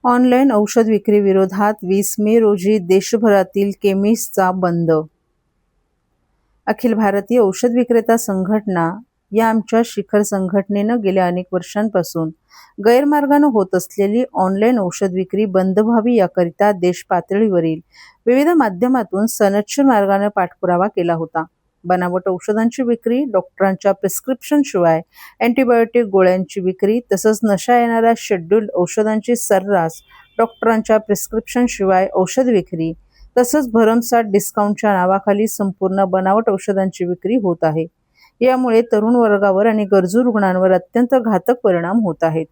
Online औषध विक्री विरोधात 20 मे रोजी देशभरातील केमिस्टचा बंद. अखिल भारतीय औषध विक्रेता संघटना या आमच्या शिखर संघटनेनं गेल्या अनेक वर्षांपासून गैरमार्गाने होत असलेली ऑनलाईन औषध विक्री बंद व्हावी याकरिता देश पातळीवरील विविध माध्यमातून सनदशीर मार्गाने पाठपुरावा केला होता. बनावट औषधांची विक्री, डॉक्टरांच्या प्रिस्क्रिप्शन शिवाय अँटीबायोटिक गोळ्यांची विक्री तसंच नशा येणाऱ्या शेड्यूल्ड औषधांची सर्रास डॉक्टरांच्या प्रिस्क्रिप्शन शिवाय औषध विक्री तसंच भरमसाठ डिस्काउंटच्या नावाखाली संपूर्ण बनावट औषधांची विक्री होत आहे. यामुळे तरुण वर्गावर आणि गरजू रुग्णांवर अत्यंत घातक परिणाम होत आहेत.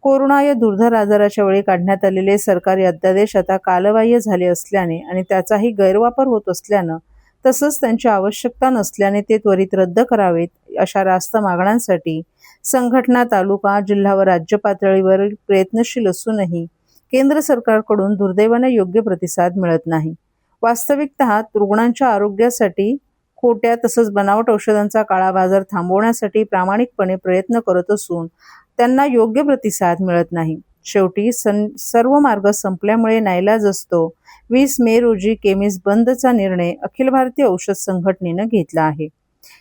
कोरोना या दुर्धर आजाराच्या वेळी काढण्यात आलेले सरकारी अध्यादेश आता कालबाह्य झाले असल्याने आणि त्याचाही गैरवापर होत असल्यानं तसंच त्यांची आवश्यकता नसल्याने ते त्वरित रद्द करावेत अशा रास्त मागण्यांसाठी संघटना तालुका, जिल्हा व राज्य पातळीवर प्रयत्नशील असूनही केंद्र सरकारकडून दुर्दैवाने योग्य प्रतिसाद मिळत नाही. वास्तविकतः रुग्णांच्या आरोग्यासाठी खोट्या तसंच बनावट औषधांचा काळा बाजार थांबवण्यासाठी प्रामाणिकपणे प्रयत्न करत असून त्यांना योग्य प्रतिसाद मिळत नाही. शेवटी सर्व मार्ग संपल्यामुळे नाईलाज असतो 20 मे रोजी केमिस्ट बंदचा निर्णय अखिल भारतीय औषध संघटनेनं घेतला आहे.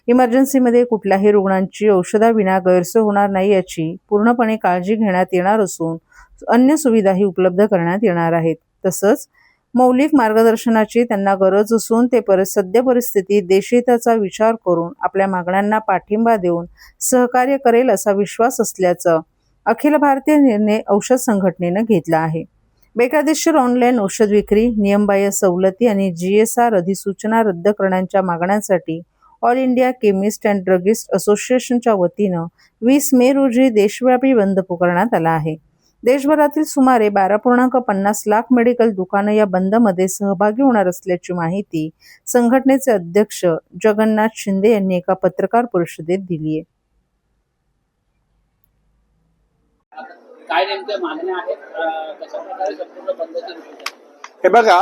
इमर्जन्सीमध्ये कुठल्याही रुग्णांची औषधाविना गैरसोय होणार नाही याची पूर्णपणे काळजी घेण्यात येणार असून अन्य सुविधाही उपलब्ध करण्यात येणार आहेत. तसंच मौलिक मार्गदर्शनाची त्यांना गरज असून ते सद्य परिस्थितीत देशहिताचा विचार करून आपल्या मागण्यांना पाठिंबा देऊन सहकार्य करेल असा विश्वास असल्याचं अखिल भारतीय निर्णय औषध संघटनेनं घेतला आहे. बेकायदेशीर ऑनलाईन औषध विक्री, नियमबाह्य सवलती आणि GSR अधिसूचना रद्द करण्याच्या मागण्यांसाठी all India chemist and druggist असोसिएशनच्या वतीनं 20 मे रोजी देशव्यापी बंद पुकारण्यात आला आहे. देशभरातील सुमारे 12.50 लाख मेडिकल दुकानं या बंदमध्ये सहभागी होणार असल्याची माहिती संघटनेचे अध्यक्ष जगन्नाथ शिंदे यांनी एका पत्रकार परिषदेत दिली आहे. काय नेमक्या मागण्या आहेत, कशा प्रकारे संपूर्ण बंदची योजना? हे बघा,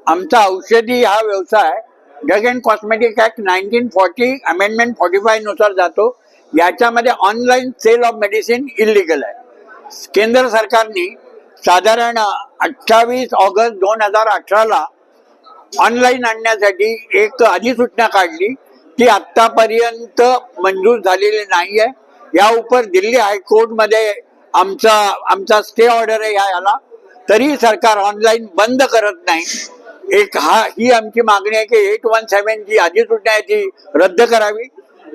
आमचा औषधी हा व्यवसाय drug and cosmetic act 1940 amendment 45 नुसार जातो. याच्यामध्ये online sale of medicine illegal आहे. केंद्र सरकारने साधारण 28 ऑगस्ट 2018 ऑनलाईन आणण्यासाठी एक अधिसूचना काढली. ती आतापर्यंत मंजूर झालेली नाही आहे. या उपर दिल्ली हायकोर्टमध्ये आमचा स्टे ऑर्डर आहे याला, तरी सरकार ऑनलाईन बंद करत नाही. ही आमची मागणी आहे की 817 जी अधिसूचना आहे ती रद्द करावी.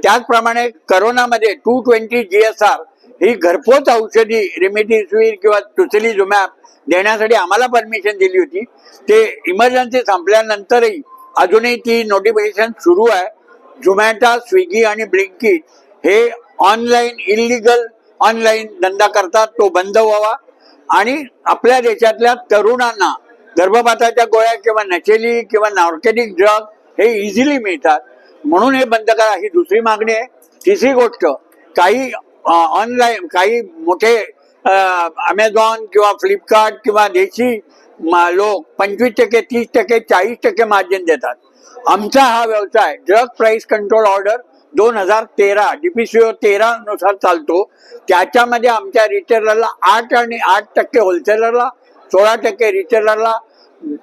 त्याचप्रमाणे करोनामध्ये 220 GSR ही घरपोच औषधी रेमडेसिवीर किंवा टुसिलिझुमॅब देण्यासाठी आम्हाला परमिशन दिली होती. ते इमर्जन्सी संपल्यानंतरही अजूनही ती नोटिफिकेशन सुरू आहे. झोमॅटो, स्विगी आणि ब्लिंकिट हे इलिगल ऑनलाईन धंदा करतात, तो बंद व्हावा आणि आपल्या देशातल्या तरुणांना गर्भपाताच्या गोळ्या किंवा नशेली किंवा नार्कोटिक ड्रग हे इझिली मिळतात, म्हणून हे बंद करा, ही दुसरी मागणी आहे. तिसरी गोष्ट, काही मोठे अमेझॉन किंवा फ्लिपकार्ट किंवा देशी लोक 25%, 30%, 40% मार्जिन देतात. आमचा हा व्यवसाय drug price control order 2013 DPCO 13 नुसार चालतो. त्याच्यामध्ये आमच्या रिटेलरला 8% होलसेलरला, 16% रिटेलरला,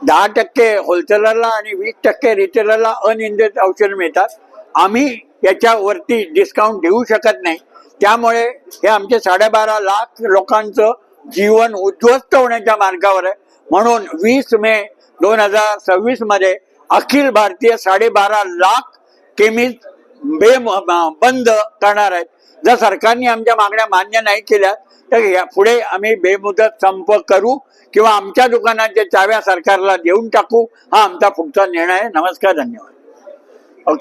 10% होलसेलरला आणि 20% रिटेलरला अनियंत्रित औषध मिळतात. आम्ही याच्यावरती डिस्काउंट देऊ शकत नाही. त्यामुळे हे आमचे 12.5 लाख लोकांचं जीवन उद्ध्वस्त होण्याच्या मार्गावर आहे. म्हणून 20 मे 2026 मध्ये अखिल भारतीय 12.5 लाख केमिस्ट बंद करणार आहेत. जर सरकारने आमच्या मागण्या मान्य नाही केल्या तर यापुढे आम्ही बेमुदत संप करू किंवा आमच्या दुकानाच्या चाव्या सरकारला देऊन टाकू. हा आमचा पुढचा निर्णय आहे. नमस्कार, धन्यवाद.